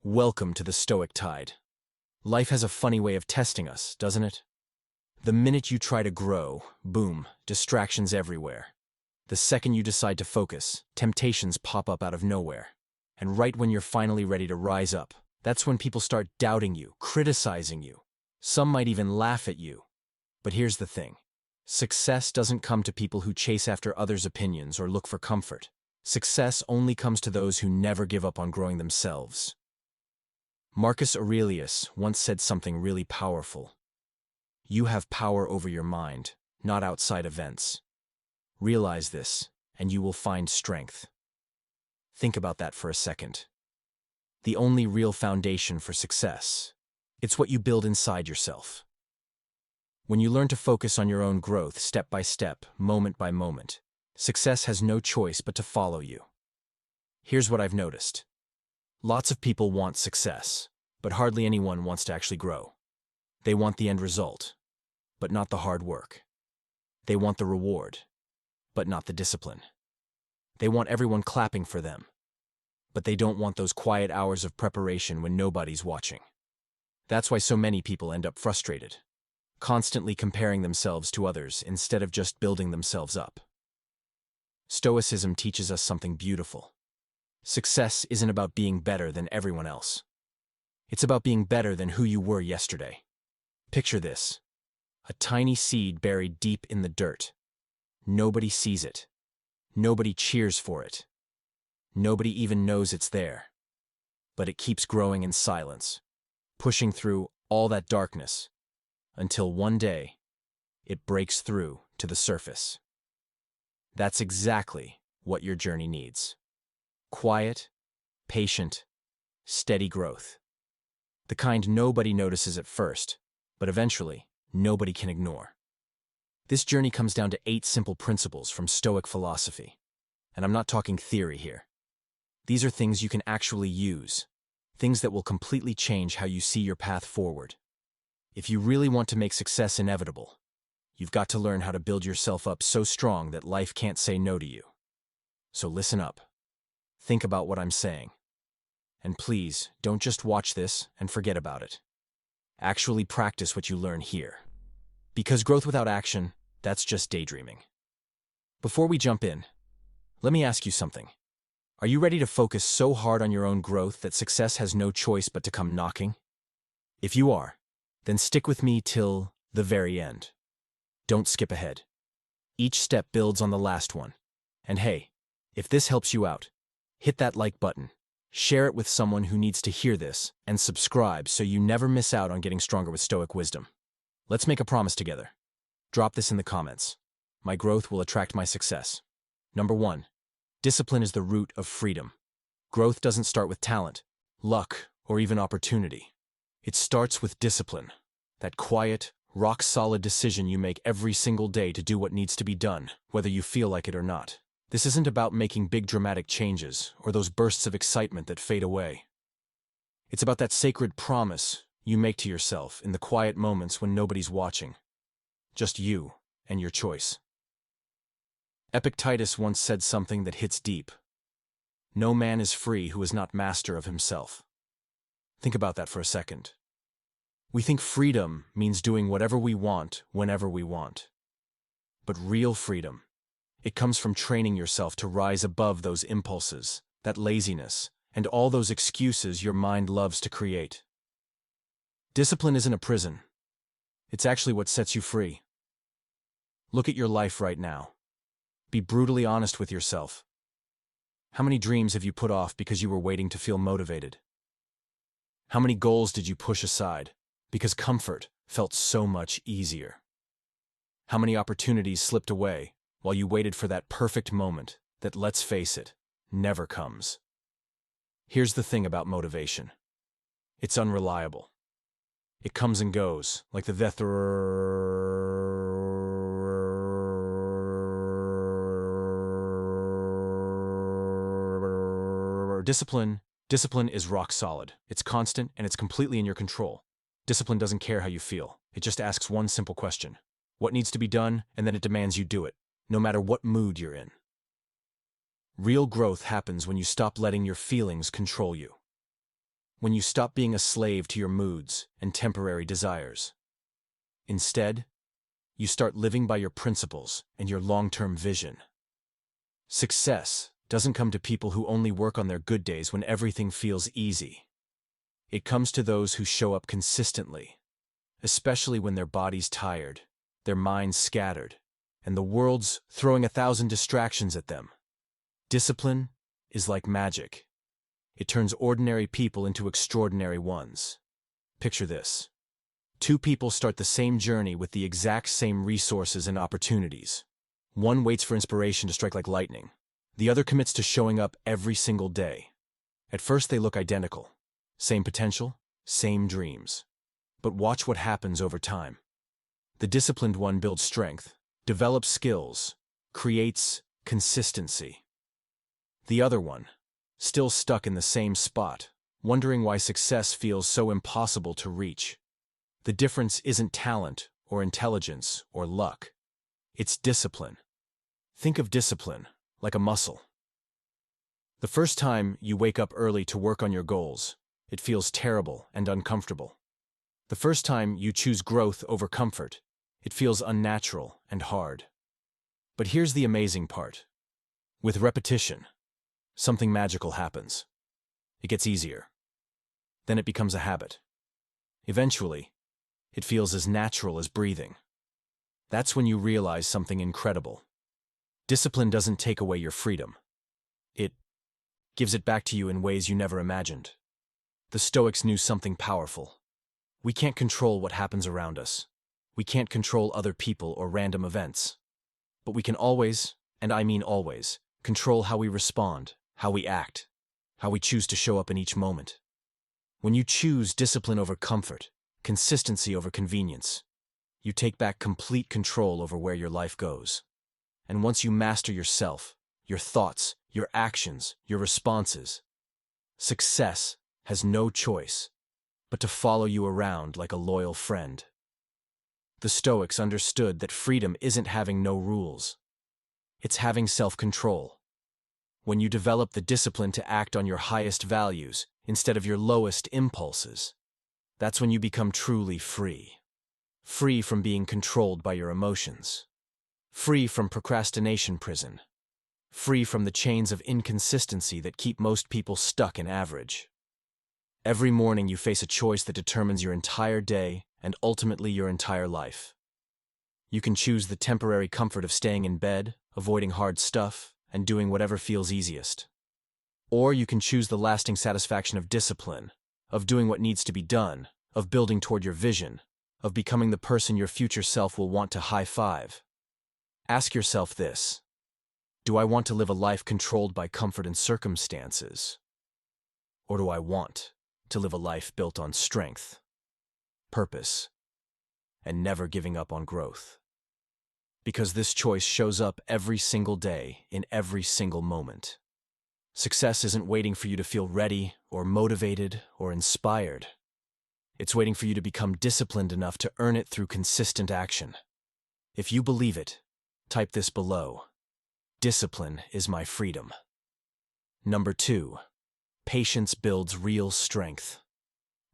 Welcome to the Stoic Tide. Life has a funny way of testing us, doesn't it? The minute you try to grow, boom, distractions everywhere. The second you decide to focus, temptations pop up out of nowhere. And right when you're finally ready to rise up, that's when people start doubting you, criticizing you. Some might even laugh at you. But here's the thing. Success doesn't come to people who chase after others' opinions or look for comfort. Success only comes to those who never give up on growing themselves. Marcus Aurelius once said something really powerful. You have power over your mind, not outside events. Realize this, and you will find strength. Think about that for a second. The only real foundation for success, it's what you build inside yourself. When you learn to focus on your own growth step by step, moment by moment, success has no choice but to follow you. Here's what I've noticed. Lots of people want success, but hardly anyone wants to actually grow. They want the end result, but not the hard work. They want the reward, but not the discipline. They want everyone clapping for them, but they don't want those quiet hours of preparation when nobody's watching. That's why so many people end up frustrated, constantly comparing themselves to others instead of just building themselves up. Stoicism teaches us something beautiful. Success isn't about being better than everyone else. It's about being better than who you were yesterday. Picture this. A tiny seed buried deep in the dirt. Nobody sees it. Nobody cheers for it. Nobody even knows it's there. But it keeps growing in silence, pushing through all that darkness, until one day, it breaks through to the surface. That's exactly what your journey needs. Quiet, patient, steady growth. The kind nobody notices at first, but eventually, nobody can ignore. This journey comes down to 8 simple principles from Stoic philosophy. And I'm not talking theory here. These are things you can actually use, things that will completely change how you see your path forward. If you really want to make success inevitable, you've got to learn how to build yourself up so strong that life can't say no to you. So listen up. Think about what I'm saying. And please, don't just watch this and forget about it. Actually practice what you learn here. Because growth without action, that's just daydreaming. Before we jump in, let me ask you something. Are you ready to focus so hard on your own growth that success has no choice but to come knocking? If you are, then stick with me till the very end. Don't skip ahead. Each step builds on the last one. And hey, if this helps you out, hit that like button, share it with someone who needs to hear this, and subscribe so you never miss out on getting stronger with Stoic wisdom. Let's make a promise together. Drop this in the comments. My growth will attract my success. Number 1. Discipline is the root of freedom. Growth doesn't start with talent, luck, or even opportunity. It starts with discipline. That quiet, rock-solid decision you make every single day to do what needs to be done, whether you feel like it or not. This isn't about making big dramatic changes or those bursts of excitement that fade away. It's about that sacred promise you make to yourself in the quiet moments when nobody's watching. Just you and your choice. Epictetus once said something that hits deep. No man is free who is not master of himself. Think about that for a second. We think freedom means doing whatever we want, whenever we want. But real freedom, it comes from training yourself to rise above those impulses, that laziness, and all those excuses your mind loves to create. Discipline isn't a prison. It's actually what sets you free. Look at your life right now. Be brutally honest with yourself. How many dreams have you put off because you were waiting to feel motivated? How many goals did you push aside because comfort felt so much easier? How many opportunities slipped away while you waited for that perfect moment that, let's face it, never comes? Here's the thing about motivation. It's unreliable. It comes and goes, like the Discipline is rock solid. It's constant and it's completely in your control. Discipline doesn't care how you feel. It just asks one simple question. What needs to be done, and then it demands you do it, no matter what mood you're in. Real growth happens when you stop letting your feelings control you. when you stop being a slave to your moods and temporary desires. Instead, you start living by your principles and your long-term vision. Success doesn't come to people who only work on their good days when everything feels easy. It comes to those who show up consistently, especially when their body's tired, their mind's scattered, and the world's throwing 1,000 distractions at them. Discipline is like magic. It turns ordinary people into extraordinary ones. Picture this. Two people start the same journey with the exact same resources and opportunities. One waits for inspiration to strike like lightning. The other commits to showing up every single day. At first they look identical. Same potential, same dreams. But watch what happens over time. The disciplined one builds strength, develops skills, creates consistency. The other one, still stuck in the same spot, wondering why success feels so impossible to reach. The difference isn't talent or intelligence or luck. It's discipline. Think of discipline like a muscle. The first time you wake up early to work on your goals, it feels terrible and uncomfortable. The first time you choose growth over comfort, it feels unnatural and hard. But here's the amazing part. With repetition, something magical happens. It gets easier. Then it becomes a habit. Eventually, it feels as natural as breathing. That's when you realize something incredible. Discipline doesn't take away your freedom. It gives it back to you in ways you never imagined. The Stoics knew something powerful. We can't control what happens around us. We can't control other people or random events. But we can always, and I mean always, control how we respond, how we act, how we choose to show up in each moment. When you choose discipline over comfort, consistency over convenience, you take back complete control over where your life goes. And once you master yourself, your thoughts, your actions, your responses, success has no choice but to follow you around like a loyal friend. The Stoics understood that freedom isn't having no rules. It's having self-control. When you develop the discipline to act on your highest values instead of your lowest impulses, that's when you become truly free. Free from being controlled by your emotions. Free from procrastination prison. Free from the chains of inconsistency that keep most people stuck in average. Every morning you face a choice that determines your entire day and ultimately your entire life. You can choose the temporary comfort of staying in bed, avoiding hard stuff, and doing whatever feels easiest. Or you can choose the lasting satisfaction of discipline, of doing what needs to be done, of building toward your vision, of becoming the person your future self will want to high-five. Ask yourself this: do I want to live a life controlled by comfort and circumstances? Or do I want to live a life built on strength, purpose, and never giving up on growth? Because this choice shows up every single day, in every single moment. Success isn't waiting for you to feel ready or motivated or inspired. It's waiting for you to become disciplined enough to earn it through consistent action. If you believe it, type this below: discipline is my freedom. Number 2. Patience builds real strength.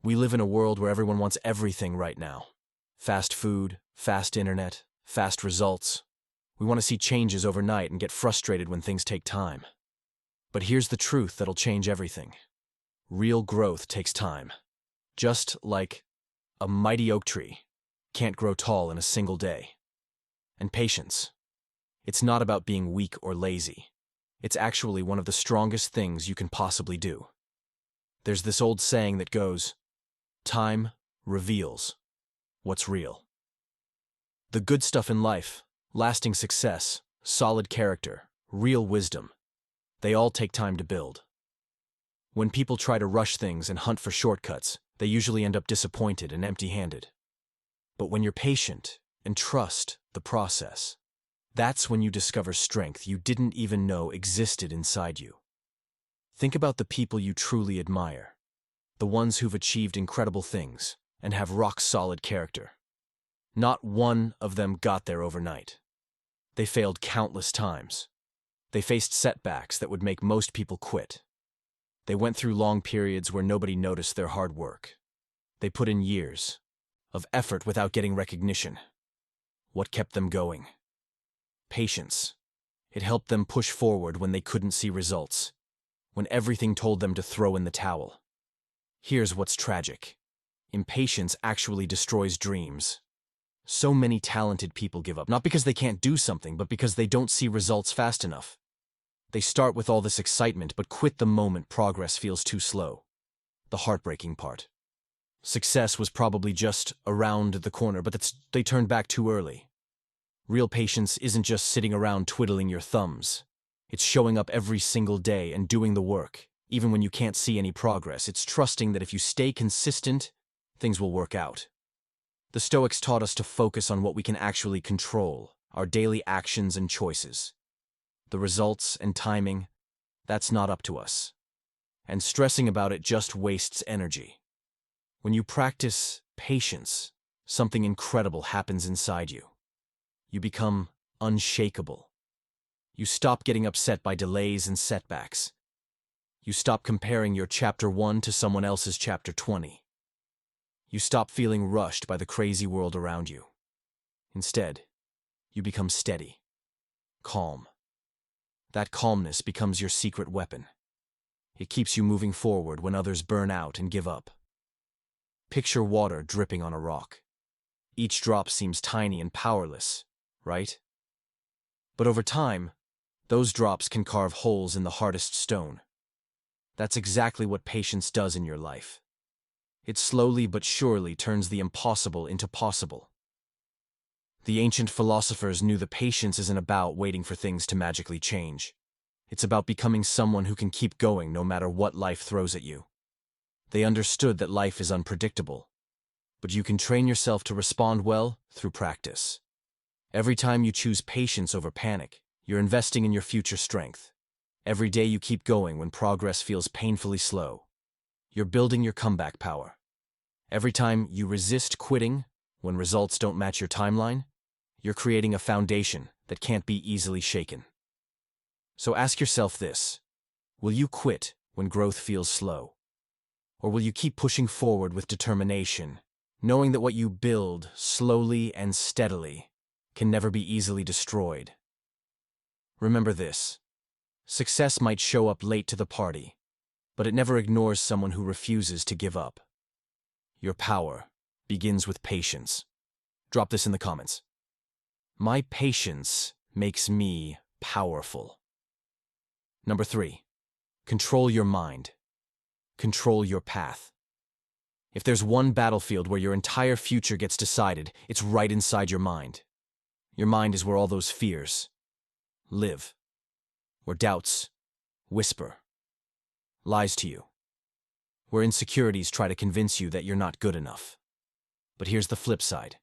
We live in a world where everyone wants everything right now. Fast food, fast internet, fast results. We want to see changes overnight and get frustrated when things take time. But here's the truth that'll change everything. Real growth takes time. Just like a mighty oak tree can't grow tall in a single day. And patience. It's not about being weak or lazy. It's actually one of the strongest things you can possibly do. There's this old saying that goes, time reveals what's real. The good stuff in life, lasting success, solid character, real wisdom, they all take time to build. When people try to rush things and hunt for shortcuts, they usually end up disappointed and empty-handed. But when you're patient and trust the process, that's when you discover strength you didn't even know existed inside you. Think about the people you truly admire, the ones who've achieved incredible things and have rock-solid character. Not one of them got there overnight. They failed countless times. They faced setbacks that would make most people quit. They went through long periods where nobody noticed their hard work. They put in years of effort without getting recognition. What kept them going? Patience. It helped them push forward when they couldn't see results, when everything told them to throw in the towel. Here's what's tragic. Impatience actually destroys dreams. So many talented people give up, not because they can't do something, but because they don't see results fast enough. They start with all this excitement, but quit the moment progress feels too slow. The heartbreaking part. Success was probably just around the corner, but they turned back too early. Real patience isn't just sitting around twiddling your thumbs. It's showing up every single day and doing the work, even when you can't see any progress. It's trusting that if you stay consistent, things will work out. The Stoics taught us to focus on what we can actually control, our daily actions and choices. The results and timing, that's not up to us. And stressing about it just wastes energy. When you practice patience, something incredible happens inside you. You become unshakable. You stop getting upset by delays and setbacks. You stop comparing your chapter 1 to someone else's chapter 20. You stop feeling rushed by the crazy world around you. Instead, you become steady, calm. That calmness becomes your secret weapon. It keeps you moving forward when others burn out and give up. Picture water dripping on a rock. Each drop seems tiny and powerless, right? But over time, those drops can carve holes in the hardest stone. That's exactly what patience does in your life. It slowly but surely turns the impossible into possible. The ancient philosophers knew that patience isn't about waiting for things to magically change. It's about becoming someone who can keep going no matter what life throws at you. They understood that life is unpredictable, but you can train yourself to respond well through practice. Every time you choose patience over panic, you're investing in your future strength. Every day you keep going when progress feels painfully slow, you're building your comeback power. Every time you resist quitting when results don't match your timeline, you're creating a foundation that can't be easily shaken. So ask yourself this: will you quit when growth feels slow? Or will you keep pushing forward with determination, knowing that what you build slowly and steadily can never be easily destroyed? Remember this: success might show up late to the party, but it never ignores someone who refuses to give up. Your power begins with patience. Drop this in the comments. My patience makes me powerful. Number 3, control your mind. Control your path. If there's one battlefield where your entire future gets decided, it's right inside your mind. Your mind is where all those fears live, where doubts whisper lies to you, where insecurities try to convince you that you're not good enough. But here's the flip side.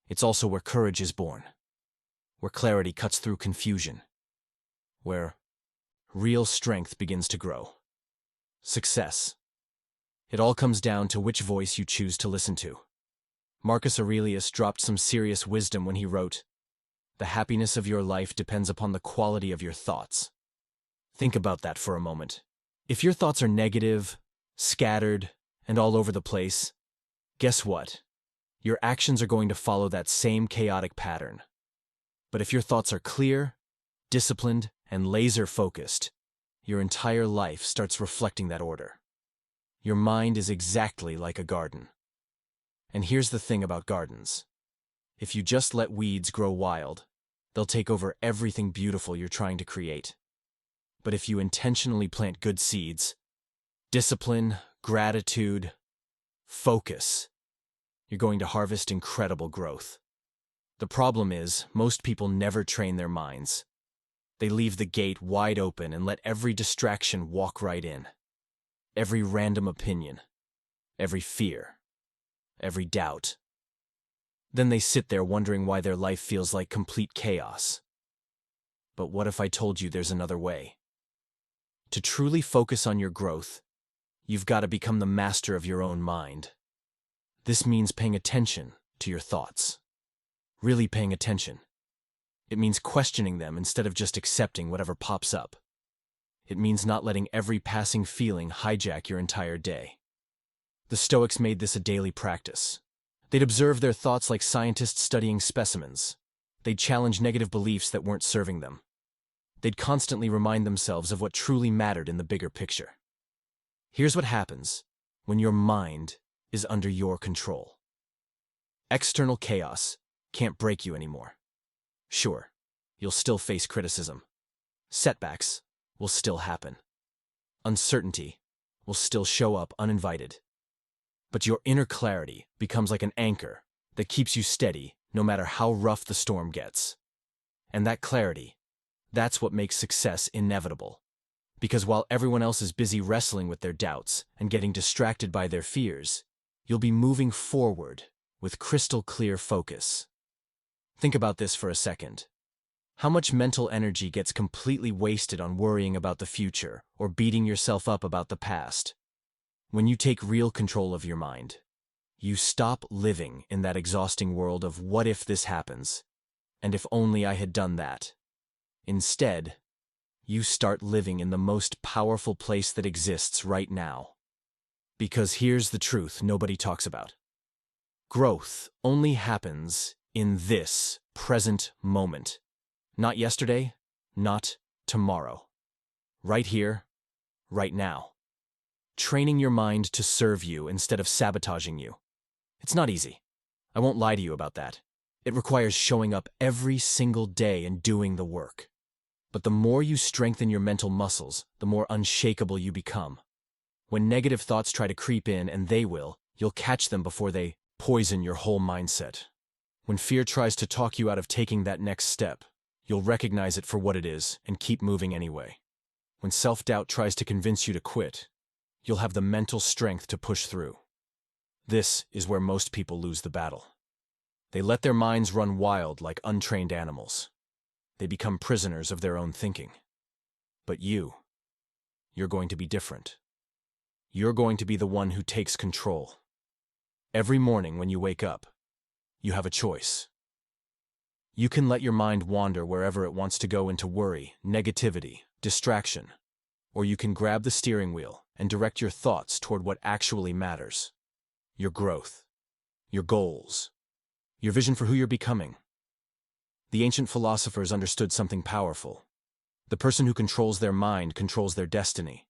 It's also where courage is born, where clarity cuts through confusion, where real strength begins to grow. Success. It all comes down to which voice you choose to listen to. Marcus Aurelius dropped some serious wisdom when he wrote, "The happiness of your life depends upon the quality of your thoughts." Think about that for a moment. If your thoughts are negative, scattered, and all over the place, guess what? Your actions are going to follow that same chaotic pattern. But if your thoughts are clear, disciplined, and laser-focused, your entire life starts reflecting that order. Your mind is exactly like a garden. And here's the thing about gardens. If you just let weeds grow wild, they'll take over everything beautiful you're trying to create. But if you intentionally plant good seeds, discipline, gratitude, focus, you're going to harvest incredible growth. The problem is, most people never train their minds. They leave the gate wide open and let every distraction walk right in. Every random opinion, every fear, every doubt. Then they sit there wondering why their life feels like complete chaos. But what if I told you there's another way? To truly focus on your growth, you've got to become the master of your own mind. This means paying attention to your thoughts. Really paying attention. It means questioning them instead of just accepting whatever pops up. It means not letting every passing feeling hijack your entire day. The Stoics made this a daily practice. They'd observe their thoughts like scientists studying specimens. They'd challenge negative beliefs that weren't serving them. They'd constantly remind themselves of what truly mattered in the bigger picture. Here's what happens when your mind is under your control. External chaos can't break you anymore. Sure, you'll still face criticism. Setbacks will still happen. Uncertainty will still show up uninvited. But your inner clarity becomes like an anchor that keeps you steady no matter how rough the storm gets. And that clarity, that's what makes success inevitable. Because while everyone else is busy wrestling with their doubts and getting distracted by their fears, you'll be moving forward with crystal clear focus. Think about this for a second. How much mental energy gets completely wasted on worrying about the future or beating yourself up about the past? When you take real control of your mind, you stop living in that exhausting world of what if this happens, and if only I had done that. Instead, you start living in the most powerful place that exists right now. Because here's the truth nobody talks about. Growth only happens in this present moment. Not yesterday, not tomorrow. Right here, right now. Training your mind to serve you instead of sabotaging you. It's not easy. I won't lie to you about that. It requires showing up every single day and doing the work. But the more you strengthen your mental muscles, the more unshakable you become. When negative thoughts try to creep in, and they will, you'll catch them before they poison your whole mindset. When fear tries to talk you out of taking that next step, you'll recognize it for what it is and keep moving anyway. When self-doubt tries to convince you to quit, you'll have the mental strength to push through. This is where most people lose the battle. They let their minds run wild like untrained animals. They become prisoners of their own thinking. But you're going to be different. You're going to be the one who takes control. Every morning when you wake up, you have a choice. You can let your mind wander wherever it wants to go into worry, negativity, distraction, or you can grab the steering wheel and direct your thoughts toward what actually matters. Your growth, your goals, your vision for who you're becoming. The ancient philosophers understood something powerful. The person who controls their mind controls their destiny.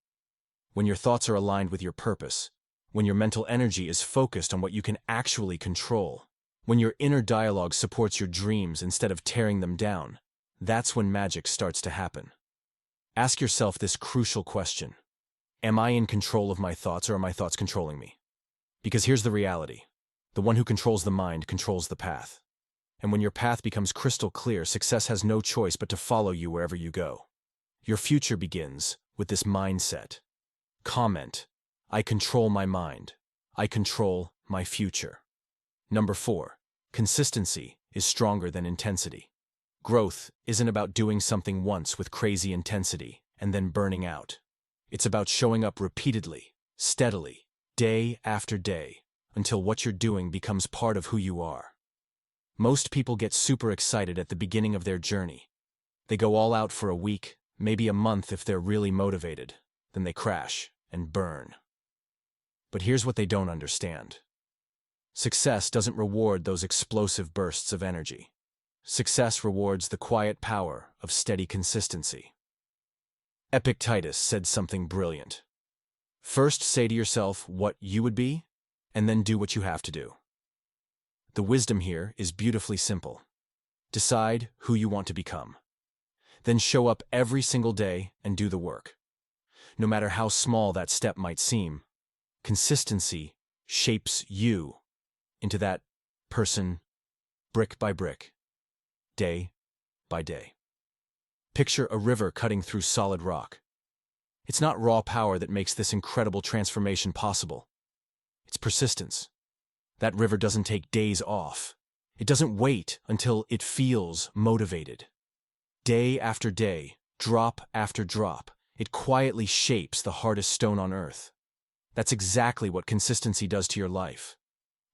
When your thoughts are aligned with your purpose, when your mental energy is focused on what you can actually control, when your inner dialogue supports your dreams instead of tearing them down, that's when magic starts to happen. Ask yourself this crucial question. Am I in control of my thoughts, or are my thoughts controlling me? Because here's the reality. The one who controls the mind controls the path. And when your path becomes crystal clear, success has no choice but to follow you wherever you go. Your future begins with this mindset. Comment: I control my mind. I control my future. Number 4. Consistency is stronger than intensity. Growth isn't about doing something once with crazy intensity and then burning out. It's about showing up repeatedly, steadily, day after day, until what you're doing becomes part of who you are. Most people get super excited at the beginning of their journey. They go all out for a week, maybe a month if they're really motivated. Then they crash and burn. But here's what they don't understand. Success doesn't reward those explosive bursts of energy. Success rewards the quiet power of steady consistency. Epictetus said something brilliant. First say to yourself what you would be, and then do what you have to do. The wisdom here is beautifully simple. Decide who you want to become. Then show up every single day and do the work. No matter how small that step might seem, consistency shapes you into that person brick by brick, day by day. Picture a river cutting through solid rock. It's not raw power that makes this incredible transformation possible. It's persistence. That river doesn't take days off. It doesn't wait until it feels motivated. Day after day, drop after drop, it quietly shapes the hardest stone on earth. That's exactly what consistency does to your life.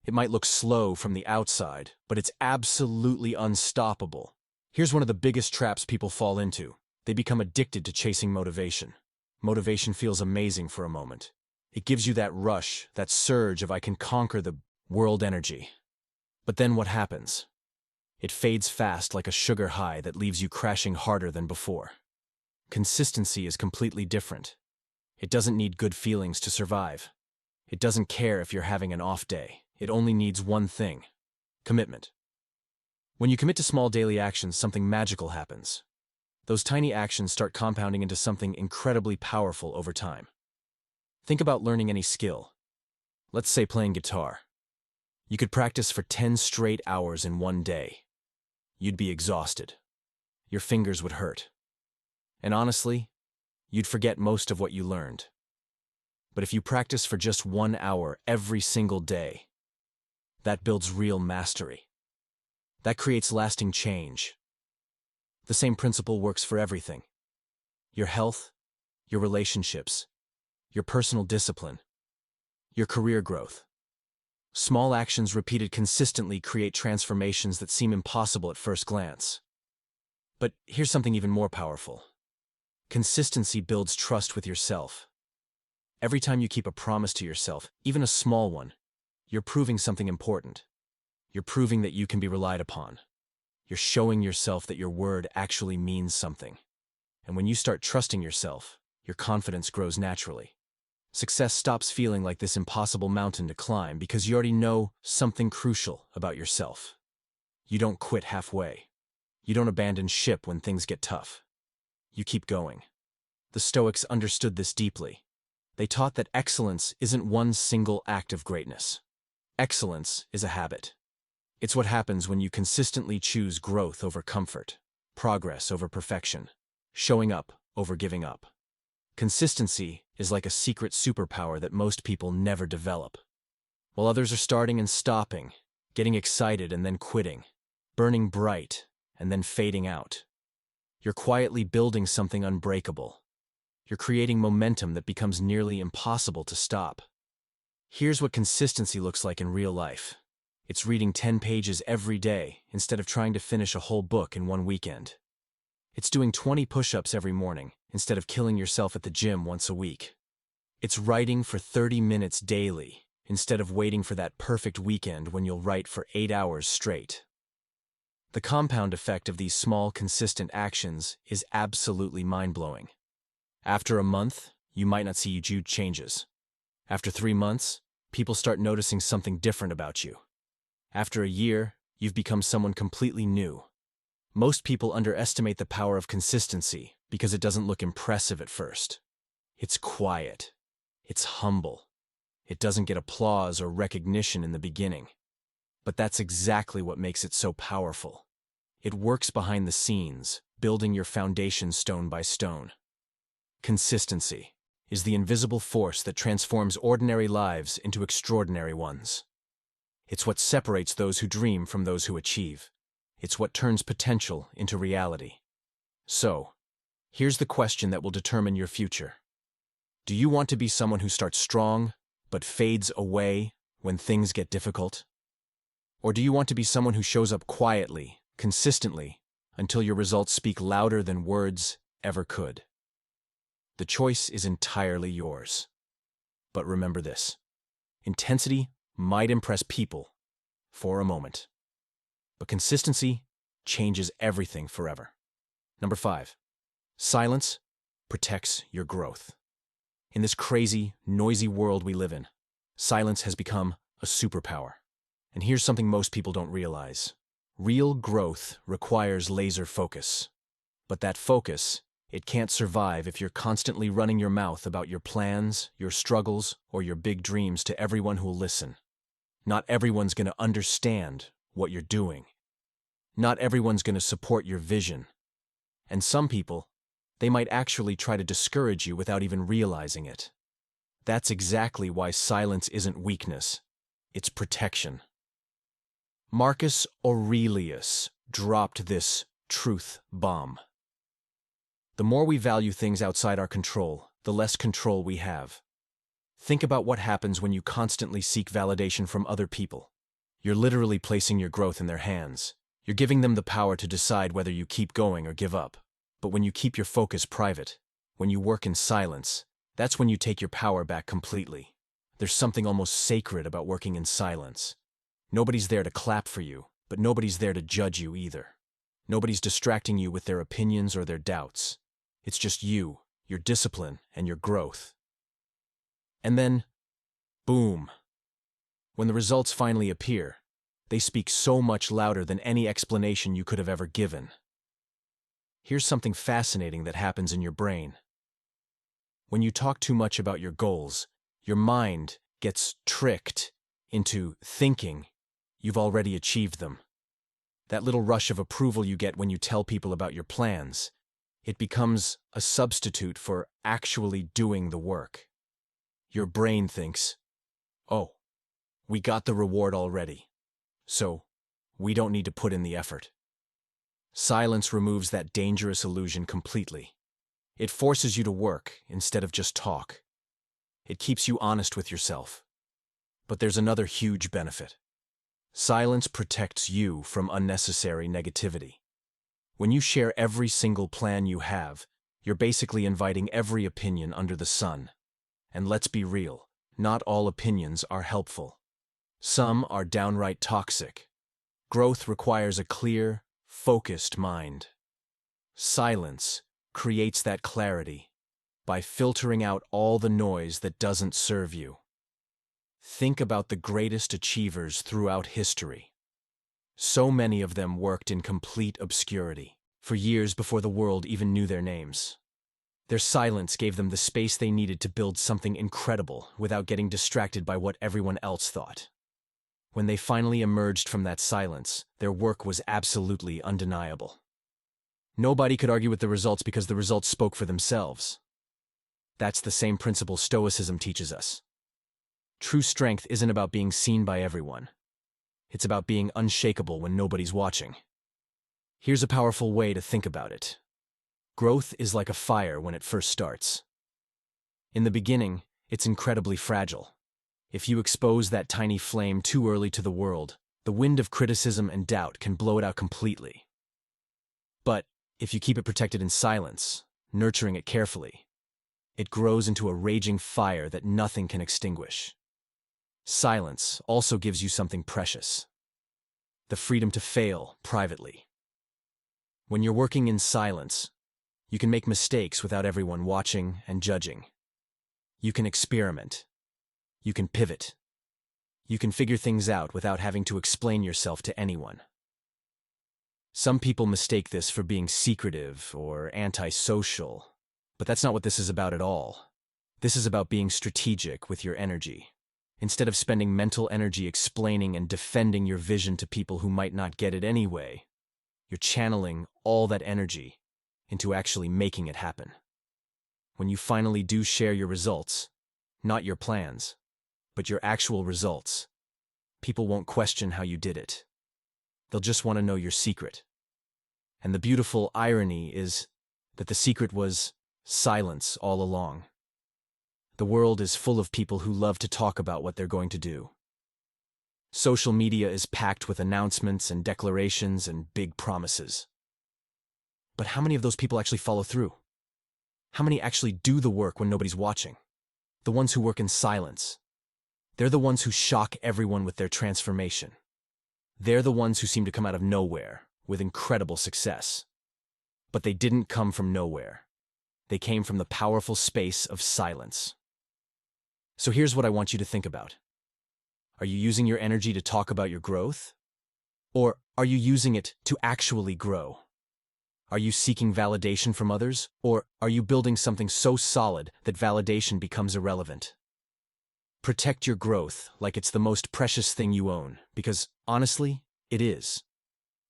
It might look slow from the outside, but it's absolutely unstoppable. Here's one of the biggest traps people fall into. They become addicted to chasing motivation. Motivation feels amazing for a moment. It gives you that rush, that surge of I can conquer the world energy. But then what happens? It fades fast like a sugar high that leaves you crashing harder than before. Consistency is completely different. It doesn't need good feelings to survive. It doesn't care if you're having an off day. It only needs one thing: commitment. When you commit to small daily actions, something magical happens. Those tiny actions start compounding into something incredibly powerful over time. Think about learning any skill. Let's say playing guitar. You could practice for 10 straight hours in one day. You'd be exhausted. Your fingers would hurt. And honestly, you'd forget most of what you learned. But if you practice for just 1 hour every single day, that builds real mastery. That creates lasting change. The same principle works for everything: your health, your relationships, your personal discipline, your career growth. Small actions repeated consistently create transformations that seem impossible at first glance. But here's something even more powerful. Consistency builds trust with yourself. Every time you keep a promise to yourself, even a small one, you're proving something important. You're proving that you can be relied upon. You're showing yourself that your word actually means something. And when you start trusting yourself, your confidence grows naturally. Success stops feeling like this impossible mountain to climb because you already know something crucial about yourself. You don't quit halfway. You don't abandon ship when things get tough. You keep going. The Stoics understood this deeply. They taught that excellence isn't one single act of greatness. Excellence is a habit. It's what happens when you consistently choose growth over comfort, progress over perfection, showing up over giving up. Consistency is like a secret superpower that most people never develop. While others are starting and stopping, getting excited and then quitting, burning bright and then fading out. You're quietly building something unbreakable. You're creating momentum that becomes nearly impossible to stop. Here's what consistency looks like in real life. It's reading 10 pages every day instead of trying to finish a whole book in one weekend. It's doing 20 push-ups every morning instead of killing yourself at the gym once a week. It's writing for 30 minutes daily instead of waiting for that perfect weekend when you'll write for 8 hours straight. The compound effect of these small, consistent actions is absolutely mind-blowing. After a month, you might not see huge changes. After 3 months, people start noticing something different about you. After a year, you've become someone completely new. Most people underestimate the power of consistency because it doesn't look impressive at first. It's quiet. It's humble. It doesn't get applause or recognition in the beginning. But that's exactly what makes it so powerful. It works behind the scenes, building your foundation stone by stone. Consistency is the invisible force that transforms ordinary lives into extraordinary ones. It's what separates those who dream from those who achieve. It's what turns potential into reality. So, here's the question that will determine your future. Do you want to be someone who starts strong, but fades away when things get difficult? Or do you want to be someone who shows up quietly, consistently, until your results speak louder than words ever could? The choice is entirely yours. But remember this: intensity might impress people for a moment, but consistency changes everything forever. Number 5, silence protects your growth. In this crazy, noisy world we live in, silence has become a superpower. And here's something most people don't realize. Real growth requires laser focus. But that focus, it can't survive if you're constantly running your mouth about your plans, your struggles, or your big dreams to everyone who'll listen. Not everyone's going to understand what you're doing. Not everyone's going to support your vision. And some people, they might actually try to discourage you without even realizing it. That's exactly why silence isn't weakness. It's protection. Marcus Aurelius dropped this truth bomb. The more we value things outside our control, the less control we have. Think about what happens when you constantly seek validation from other people. You're literally placing your growth in their hands. You're giving them the power to decide whether you keep going or give up. But when you keep your focus private, When you work in silence, that's when you take your power back completely. There's something almost sacred about working in silence. Nobody's there to clap for you, but nobody's there to judge you either. Nobody's distracting you with their opinions or their doubts. It's just you, your discipline, and your growth. And then, boom. When the results finally appear, they speak so much louder than any explanation you could have ever given. Here's something fascinating that happens in your brain. When you talk too much about your goals, your mind gets tricked into thinking you've already achieved them. That little rush of approval you get when you tell people about your plans, it becomes a substitute for actually doing the work. Your brain thinks, oh, we got the reward already, so we don't need to put in the effort. Silence removes that dangerous illusion completely. It forces you to work instead of just talk. It keeps you honest with yourself. But there's another huge benefit. Silence protects you from unnecessary negativity. When you share every single plan you have, you're basically inviting every opinion under the sun. And let's be real, not all opinions are helpful. Some are downright toxic. Growth requires a clear, focused mind. Silence creates that clarity by filtering out all the noise that doesn't serve you. Think about the greatest achievers throughout history. So many of them worked in complete obscurity, for years before the world even knew their names. Their silence gave them the space they needed to build something incredible without getting distracted by what everyone else thought. When they finally emerged from that silence, their work was absolutely undeniable. Nobody could argue with the results because the results spoke for themselves. That's the same principle Stoicism teaches us. True strength isn't about being seen by everyone. It's about being unshakable when nobody's watching. Here's a powerful way to think about it. Growth is like a fire when it first starts. In the beginning, it's incredibly fragile. If you expose that tiny flame too early to the world, the wind of criticism and doubt can blow it out completely. But if you keep it protected in silence, nurturing it carefully, it grows into a raging fire that nothing can extinguish. Silence also gives you something precious: the freedom to fail privately. When you're working in silence, you can make mistakes without everyone watching and judging. You can experiment. You can pivot. You can figure things out without having to explain yourself to anyone. Some people mistake this for being secretive or antisocial, but that's not what this is about at all. This is about being strategic with your energy. Instead of spending mental energy explaining and defending your vision to people who might not get it anyway, you're channeling all that energy into actually making it happen. When you finally do share your results, not your plans, but your actual results, people won't question how you did it. They'll just want to know your secret. And the beautiful irony is that the secret was silence all along. The world is full of people who love to talk about what they're going to do. Social media is packed with announcements and declarations and big promises. But how many of those people actually follow through? How many actually do the work when nobody's watching? The ones who work in silence. They're the ones who shock everyone with their transformation. They're the ones who seem to come out of nowhere with incredible success. But they didn't come from nowhere. They came from the powerful space of silence. So here's what I want you to think about. Are you using your energy to talk about your growth? Or are you using it to actually grow? Are you seeking validation from others? Or are you building something so solid that validation becomes irrelevant? Protect your growth like it's the most precious thing you own, because honestly, it is.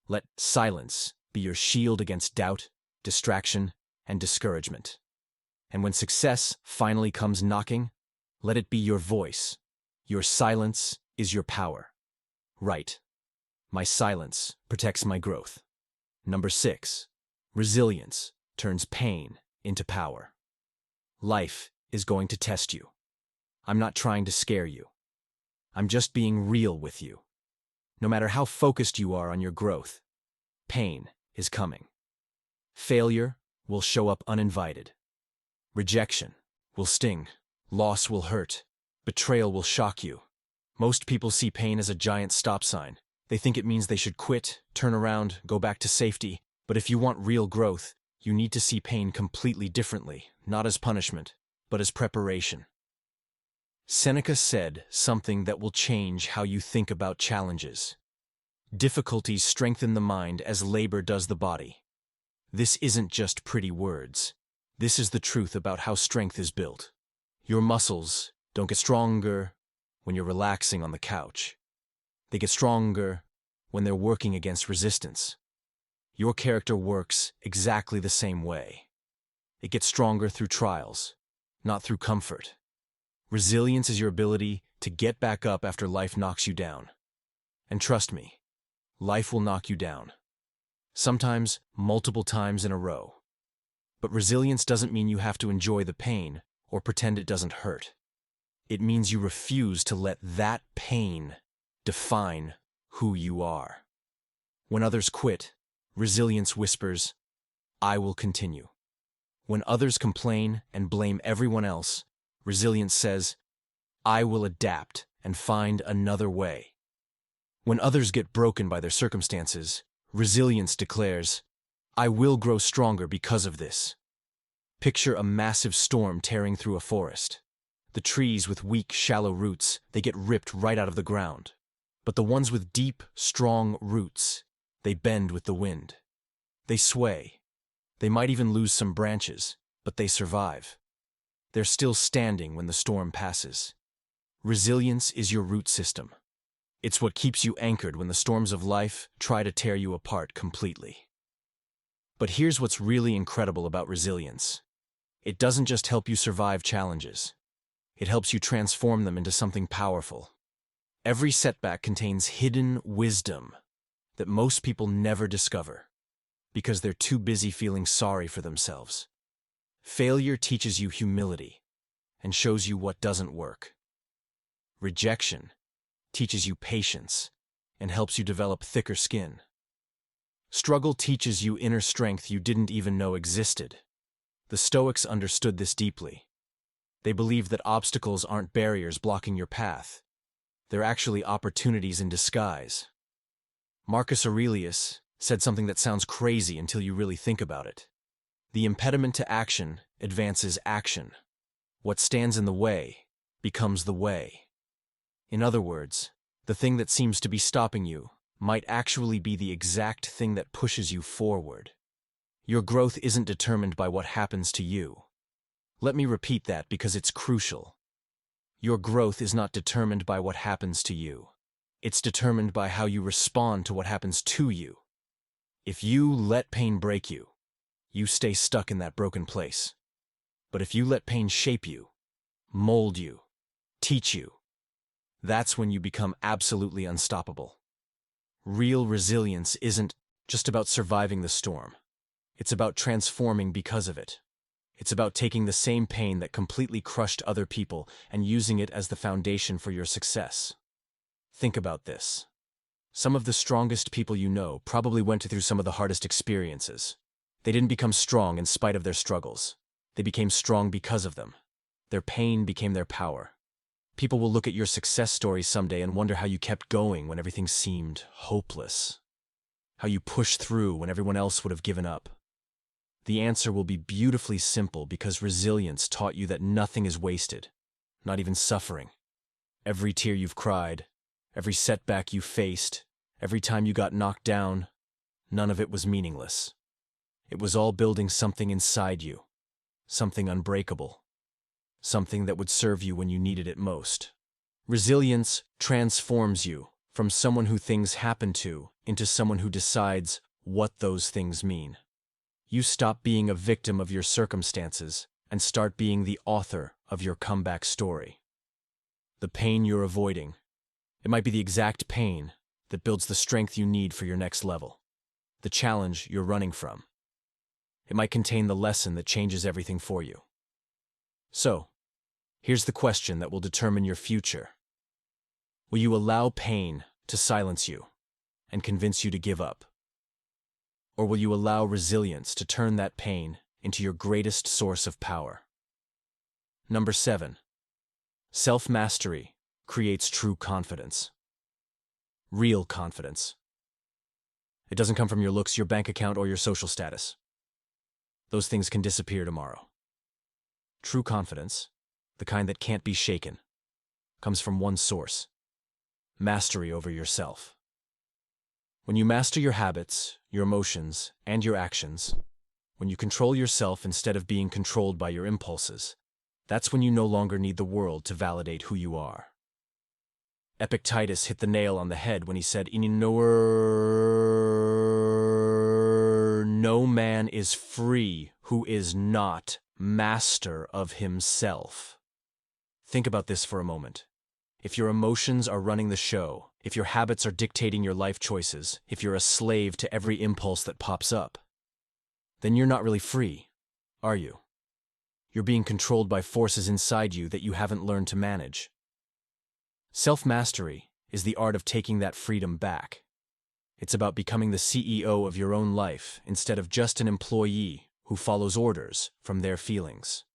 Let silence be your shield against doubt, distraction, and discouragement. And when success finally comes knocking, let it be your voice. Your silence is your power. Right. My silence protects my growth. Number 6. Resilience turns pain into power. Life is going to test you. I'm not trying to scare you. I'm just being real with you. No matter how focused you are on your growth, pain is coming. Failure will show up uninvited. Rejection will sting, loss will hurt, betrayal will shock you. Most people see pain as a giant stop sign. They think it means they should quit, turn around, go back to safety. But if you want real growth, you need to see pain completely differently, not as punishment, but as preparation. Seneca said something that will change how you think about challenges. Difficulties strengthen the mind as labor does the body. This isn't just pretty words. This is the truth about how strength is built. Your muscles don't get stronger when you're relaxing on the couch. They get stronger when they're working against resistance. Your character works exactly the same way. It gets stronger through trials, not through comfort. Resilience is your ability to get back up after life knocks you down. And trust me, life will knock you down. Sometimes multiple times in a row. But resilience doesn't mean you have to enjoy the pain or pretend it doesn't hurt. It means you refuse to let that pain define who you are. When others quit, resilience whispers, "I will continue." When others complain and blame everyone else, resilience says, "I will adapt and find another way." When others get broken by their circumstances, resilience declares, "I will grow stronger because of this." Picture a massive storm tearing through a forest. The trees with weak, shallow roots, they get ripped right out of the ground. But the ones with deep, strong roots, they bend with the wind. They sway. They might even lose some branches, but they survive. They're still standing when the storm passes. Resilience is your root system. It's what keeps you anchored when the storms of life try to tear you apart completely. But here's what's really incredible about resilience. It doesn't just help you survive challenges. It helps you transform them into something powerful. Every setback contains hidden wisdom that most people never discover because they're too busy feeling sorry for themselves. Failure teaches you humility and shows you what doesn't work. Rejection teaches you patience and helps you develop thicker skin. Struggle teaches you inner strength you didn't even know existed. The Stoics understood this deeply. They believed that obstacles aren't barriers blocking your path. They're actually opportunities in disguise. Marcus Aurelius said something that sounds crazy until you really think about it. The impediment to action advances action. What stands in the way becomes the way. In other words, the thing that seems to be stopping you might actually be the exact thing that pushes you forward. Your growth isn't determined by what happens to you. Let me repeat that because it's crucial. Your growth is not determined by what happens to you. It's determined by how you respond to what happens to you. If you let pain break you, you stay stuck in that broken place. But if you let pain shape you, mold you, teach you, that's when you become absolutely unstoppable. Real resilience isn't just about surviving the storm. It's about transforming because of it. It's about taking the same pain that completely crushed other people and using it as the foundation for your success. Think about this. Some of the strongest people you know probably went through some of the hardest experiences. They didn't become strong in spite of their struggles. They became strong because of them. Their pain became their power. People will look at your success story someday and wonder how you kept going when everything seemed hopeless. How you pushed through when everyone else would have given up. The answer will be beautifully simple because resilience taught you that nothing is wasted, not even suffering. Every tear you've cried, every setback you faced, every time you got knocked down, none of it was meaningless. It was all building something inside you, something unbreakable, something that would serve you when you needed it most. Resilience transforms you from someone who things happen to into someone who decides what those things mean. You stop being a victim of your circumstances and start being the author of your comeback story. The pain you're avoiding, it might be the exact pain that builds the strength you need for your next level. The challenge you're running from, it might contain the lesson that changes everything for you. So, here's the question that will determine your future. Will you allow pain to silence you and convince you to give up? Or will you allow resilience to turn that pain into your greatest source of power? Number 7. Self-mastery creates true confidence. Real confidence. It doesn't come from your looks, your bank account, or your social status. Those things can disappear tomorrow. True confidence, the kind that can't be shaken, comes from one source: mastery over yourself. When you master your habits, your emotions, and your actions, when you control yourself instead of being controlled by your impulses, that's when you no longer need the world to validate who you are. Epictetus hit the nail on the head when he said, "No man is free who is not master of himself." Think about this for a moment. If your emotions are running the show, if your habits are dictating your life choices, if you're a slave to every impulse that pops up, then you're not really free, are you? You're being controlled by forces inside you that you haven't learned to manage. Self-mastery is the art of taking that freedom back. It's about becoming the CEO of your own life instead of just an employee who follows orders from their feelings.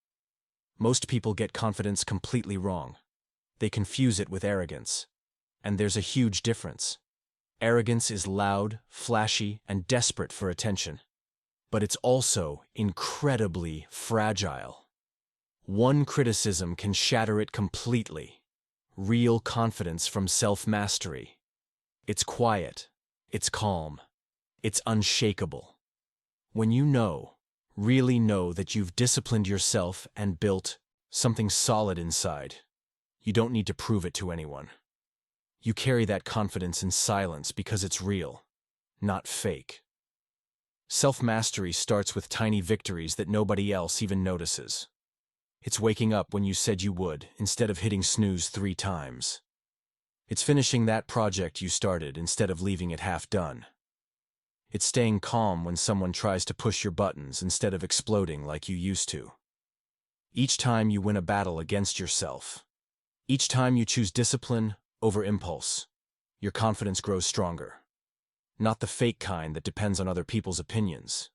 Most people get confidence completely wrong. They confuse it with arrogance. And there's a huge difference. Arrogance is loud, flashy, and desperate for attention. But it's also incredibly fragile. One criticism can shatter it completely. Real confidence from self-mastery. It's quiet. It's calm. It's unshakable. When you really know that you've disciplined yourself and built something solid inside, you don't need to prove it to anyone. You carry that confidence in silence because it's real, not fake. Self-mastery starts with tiny victories that nobody else even notices. It's waking up when you said you would, instead of hitting snooze 3 times. It's finishing that project you started instead of leaving it half done. It's staying calm when someone tries to push your buttons instead of exploding like you used to. Each time you win a battle against yourself, each time you choose discipline over impulse, your confidence grows stronger. Not the fake kind that depends on other people's opinions,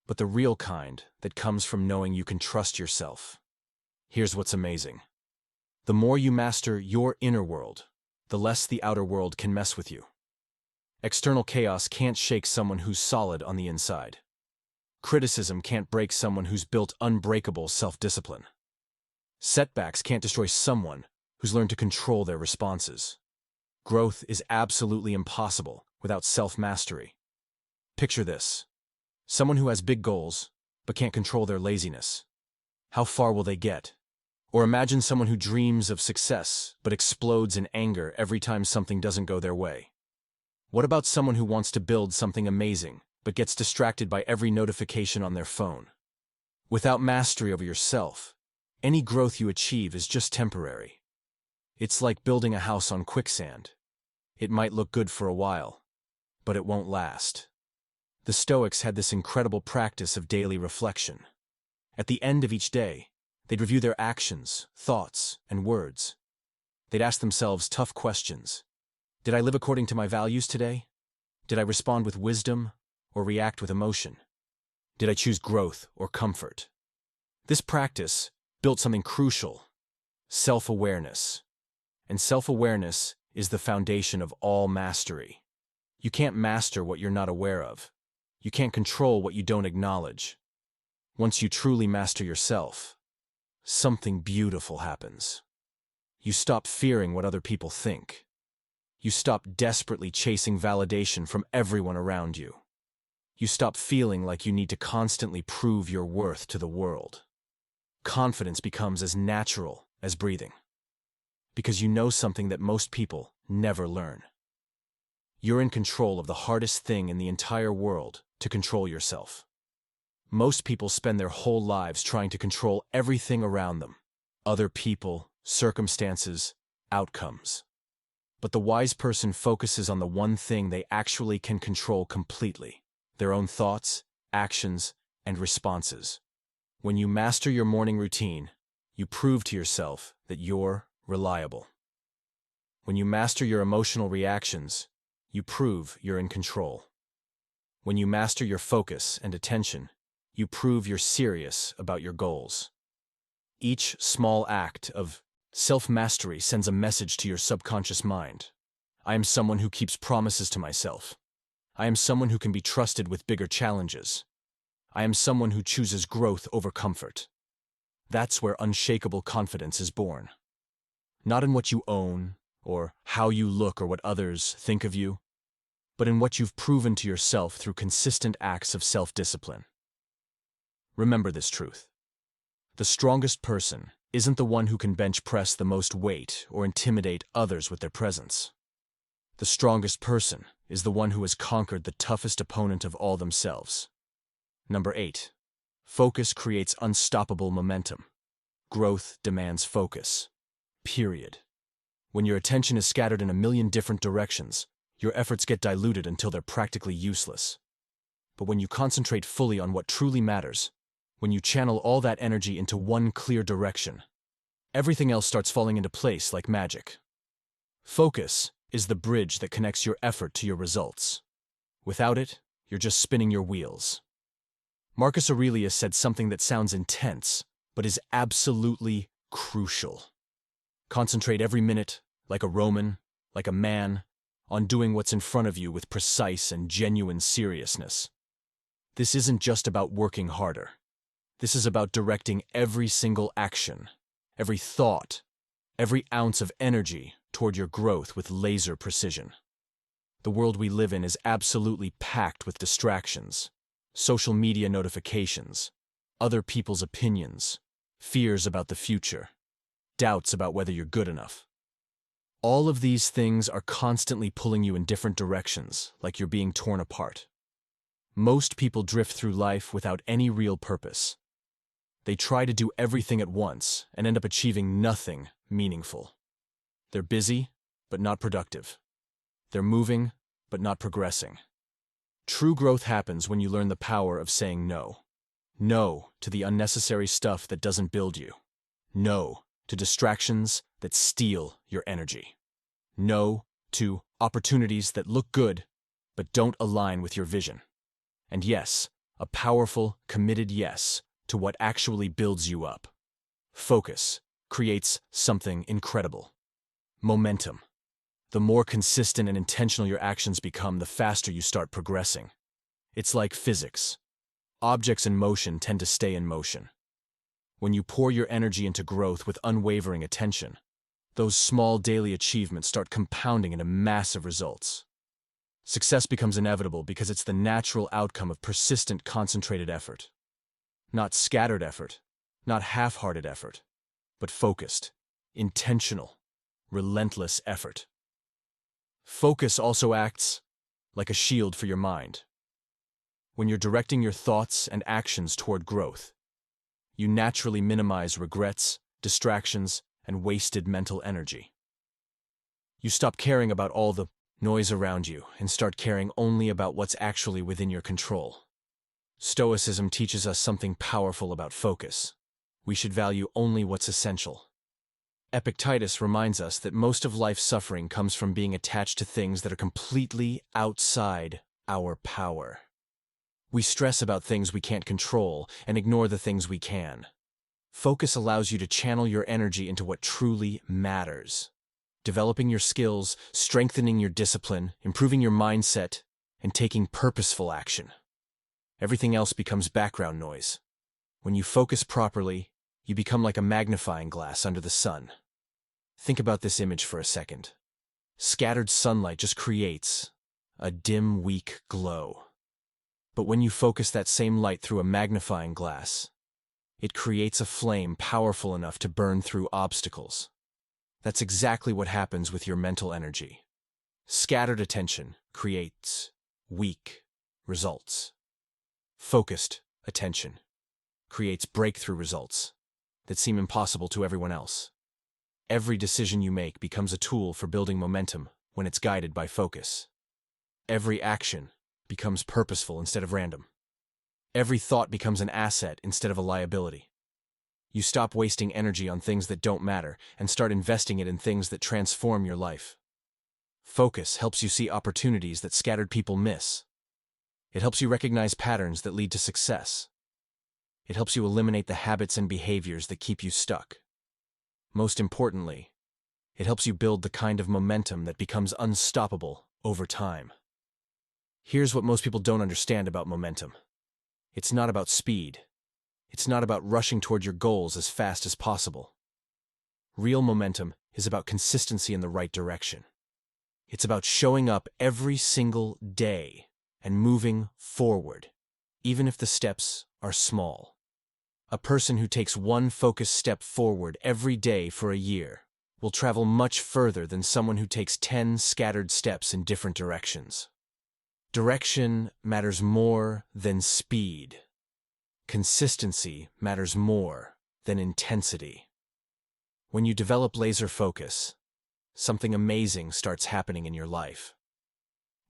but the real kind that comes from knowing you can trust yourself. Here's what's amazing. The more you master your inner world, the less the outer world can mess with you. External chaos can't shake someone who's solid on the inside. Criticism can't break someone who's built unbreakable self-discipline. Setbacks can't destroy someone who's learned to control their responses. Growth is absolutely impossible without self-mastery. Picture this. Someone who has big goals, but can't control their laziness. How far will they get? Or imagine someone who dreams of success, but explodes in anger every time something doesn't go their way. What about someone who wants to build something amazing, but gets distracted by every notification on their phone? Without mastery over yourself, any growth you achieve is just temporary. It's like building a house on quicksand. It might look good for a while, but it won't last. The Stoics had this incredible practice of daily reflection. At the end of each day, they'd review their actions, thoughts, and words. They'd ask themselves tough questions. Did I live according to my values today? Did I respond with wisdom or react with emotion? Did I choose growth or comfort? This practice built something crucial: self-awareness. And self-awareness is the foundation of all mastery. You can't master what you're not aware of. You can't control what you don't acknowledge. Once you truly master yourself, something beautiful happens. You stop fearing what other people think. You stop desperately chasing validation from everyone around you. You stop feeling like you need to constantly prove your worth to the world. Confidence becomes as natural as breathing. Because you know something that most people never learn. You're in control of the hardest thing in the entire world: to control yourself. Most people spend their whole lives trying to control everything around them: other people, circumstances, outcomes. But the wise person focuses on the one thing they actually can control completely: their own thoughts, actions, and responses. When you master your morning routine, you prove to yourself that you're reliable. When you master your emotional reactions, you prove you're in control. When you master your focus and attention, you prove you're serious about your goals. Each small act of self-mastery sends a message to your subconscious mind. I am someone who keeps promises to myself. I am someone who can be trusted with bigger challenges. I am someone who chooses growth over comfort. That's where unshakable confidence is born. Not in what you own, or how you look, or what others think of you, but in what you've proven to yourself through consistent acts of self-discipline. Remember this truth. The strongest person isn't the one who can bench press the most weight or intimidate others with their presence. The strongest person is the one who has conquered the toughest opponent of all themselves. Number 8. Focus creates unstoppable momentum. Growth demands focus. Period. When your attention is scattered in a million different directions, your efforts get diluted until they're practically useless. But when you concentrate fully on what truly matters, when you channel all that energy into one clear direction, everything else starts falling into place like magic. Focus is the bridge that connects your effort to your results. Without it, you're just spinning your wheels. Marcus Aurelius said something that sounds intense, but is absolutely crucial. Concentrate every minute, like a Roman, like a man, on doing what's in front of you with precise and genuine seriousness. This isn't just about working harder. This is about directing every single action, every thought, every ounce of energy toward your growth with laser precision. The world we live in is absolutely packed with distractions, social media notifications, other people's opinions, fears about the future, doubts about whether you're good enough. All of these things are constantly pulling you in different directions, like you're being torn apart. Most people drift through life without any real purpose. They try to do everything at once and end up achieving nothing meaningful. They're busy, but not productive. They're moving, but not progressing. True growth happens when you learn the power of saying no. No to the unnecessary stuff that doesn't build you. No to distractions that steal your energy. No to opportunities that look good, but don't align with your vision. And yes, a powerful, committed yes to what actually builds you up. Focus creates something incredible. Momentum. The more consistent and intentional your actions become, the faster you start progressing. It's like physics. Objects in motion tend to stay in motion. When you pour your energy into growth with unwavering attention, those small daily achievements start compounding into massive results. Success becomes inevitable because it's the natural outcome of persistent, concentrated effort. Not scattered effort, not half-hearted effort, but focused, intentional, relentless effort. Focus also acts like a shield for your mind. When you're directing your thoughts and actions toward growth, you naturally minimize regrets, distractions, and wasted mental energy. You stop caring about all the noise around you and start caring only about what's actually within your control. Stoicism teaches us something powerful about focus. We should value only what's essential. Epictetus reminds us that most of life's suffering comes from being attached to things that are completely outside our power. We stress about things we can't control and ignore the things we can. Focus allows you to channel your energy into what truly matters. Developing your skills, strengthening your discipline, improving your mindset, and taking purposeful action. Everything else becomes background noise. When you focus properly, you become like a magnifying glass under the sun. Think about this image for a second. Scattered sunlight just creates a dim, weak glow. But when you focus that same light through a magnifying glass, it creates a flame powerful enough to burn through obstacles. That's exactly what happens with your mental energy. Scattered attention creates weak results. Focused attention creates breakthrough results that seem impossible to everyone else. Every decision you make becomes a tool for building momentum when it's guided by focus. Every action becomes purposeful instead of random. Every thought becomes an asset instead of a liability. You stop wasting energy on things that don't matter and start investing it in things that transform your life. Focus helps you see opportunities that scattered people miss. It helps you recognize patterns that lead to success. It helps you eliminate the habits and behaviors that keep you stuck. Most importantly, it helps you build the kind of momentum that becomes unstoppable over time. Here's what most people don't understand about momentum. It's not about speed. It's not about rushing toward your goals as fast as possible. Real momentum is about consistency in the right direction. It's about showing up every single day and moving forward, even if the steps are small. A person who takes one focused step forward every day for a year will travel much further than someone who takes 10 scattered steps in different directions. Direction matters more than speed. Consistency matters more than intensity. When you develop laser focus, something amazing starts happening in your life.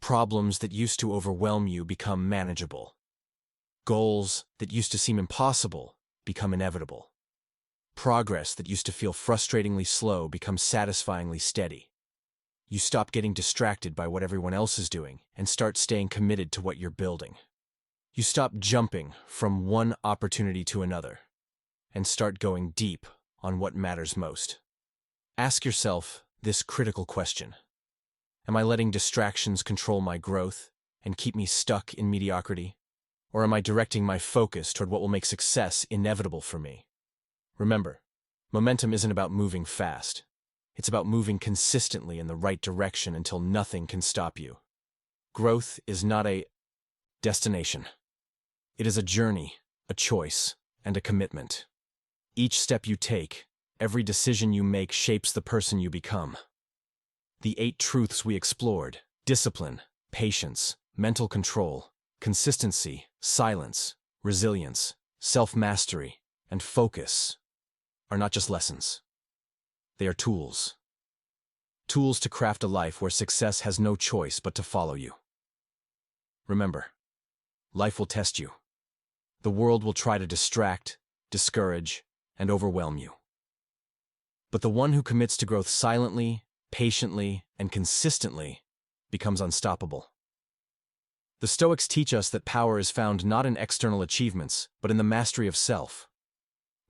Problems that used to overwhelm you become manageable. Goals that used to seem impossible become inevitable. Progress that used to feel frustratingly slow becomes satisfyingly steady. You stop getting distracted by what everyone else is doing and start staying committed to what you're building. You stop jumping from one opportunity to another and start going deep on what matters most. Ask yourself this critical question. Am I letting distractions control my growth and keep me stuck in mediocrity? Or am I directing my focus toward what will make success inevitable for me? Remember, momentum isn't about moving fast. It's about moving consistently in the right direction until nothing can stop you. Growth is not a destination. It is a journey, a choice, and a commitment. Each step you take, every decision you make shapes the person you become. The 8 truths we explored, discipline, patience, mental control, consistency, silence, resilience, self-mastery, and focus, are not just lessons. They are tools. Tools to craft a life where success has no choice but to follow you. Remember, life will test you. The world will try to distract, discourage, and overwhelm you. But the one who commits to growth silently, patiently, and consistently becomes unstoppable. The Stoics teach us that power is found not in external achievements, but in the mastery of self.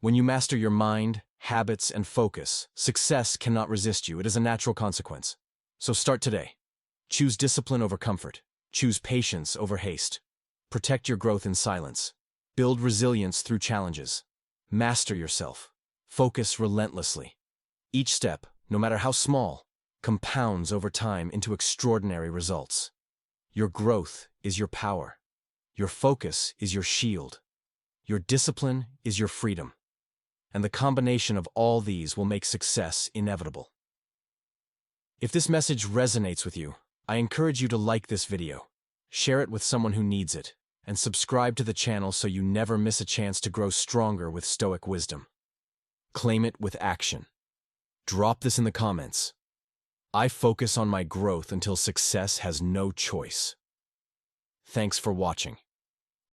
When you master your mind, habits, and focus, success cannot resist you. It is a natural consequence. So start today. Choose discipline over comfort. Choose patience over haste. Protect your growth in silence. Build resilience through challenges. Master yourself. Focus relentlessly. Each step, no matter how small, compounds over time into extraordinary results. Your growth is your power. Your focus is your shield. Your discipline is your freedom. And the combination of all these will make success inevitable. If this message resonates with you, I encourage you to like this video, share it with someone who needs it, and subscribe to the channel so you never miss a chance to grow stronger with Stoic wisdom. Claim it with action. Drop this in the comments. I focus on my growth until success has no choice. Thanks for watching.